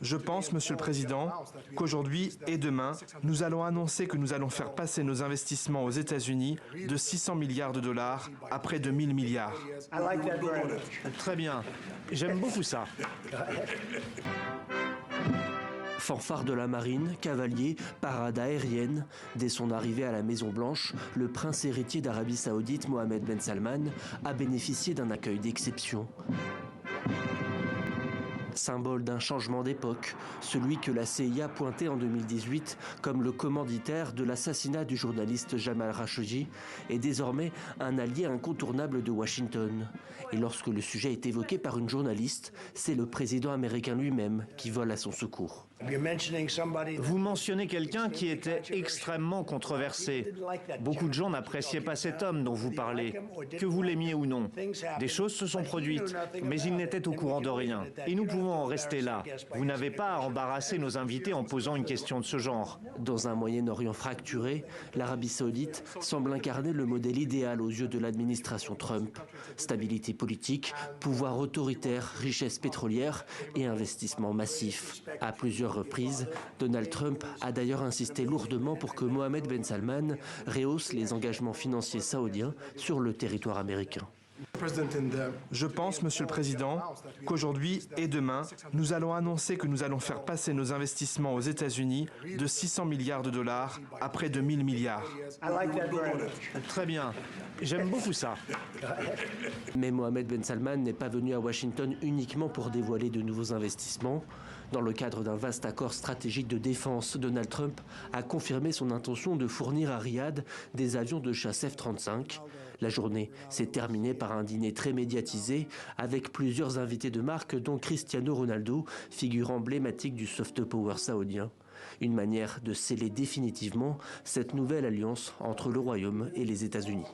Je pense, Monsieur le Président, qu'aujourd'hui et demain, nous allons annoncer que nous allons faire passer nos investissements aux États-Unis de 600 milliards de dollars à près de 1000 milliards. Très bien. J'aime beaucoup ça. Fanfare de la marine, cavaliers, parade aérienne. Dès son arrivée à la Maison-Blanche, le prince héritier d'Arabie Saoudite, Mohammed Ben Salman, a bénéficié d'un accueil d'exception. Symbole d'un changement d'époque, celui que la CIA pointait en 2018 comme le commanditaire de l'assassinat du journaliste Jamal Khashoggi est désormais un allié incontournable de Washington. Et lorsque le sujet est évoqué par une journaliste, c'est le président américain lui-même qui vole à son secours. Vous mentionnez quelqu'un qui était extrêmement controversé. Beaucoup de gens n'appréciaient pas cet homme dont vous parlez, que vous l'aimiez ou non. Des choses se sont produites, mais il n'était au courant de rien. Et nous pouvons en rester là. Vous n'avez pas à embarrasser nos invités en posant une question de ce genre. Dans un Moyen-Orient fracturé, l'Arabie Saoudite semble incarner le modèle idéal aux yeux de l'administration Trump. Stabilité politique, pouvoir autoritaire, richesse pétrolière et investissement massif. À plusieurs reprises, Donald Trump a d'ailleurs insisté lourdement pour que Mohammed Ben Salman rehausse les engagements financiers saoudiens sur le territoire américain. Je pense, Monsieur le Président, qu'aujourd'hui et demain, nous allons annoncer que nous allons faire passer nos investissements aux États-Unis de 600 milliards de dollars à près de 1000 milliards. Très bien. J'aime beaucoup ça. Mais Mohammed Ben Salman n'est pas venu à Washington uniquement pour dévoiler de nouveaux investissements. Dans le cadre d'un vaste accord stratégique de défense, Donald Trump a confirmé son intention de fournir à Riyad des avions de chasse F-35. La journée s'est terminée par un dîner très médiatisé avec plusieurs invités de marque dont Cristiano Ronaldo, figure emblématique du soft power saoudien. Une manière de sceller définitivement cette nouvelle alliance entre le Royaume et les États-Unis.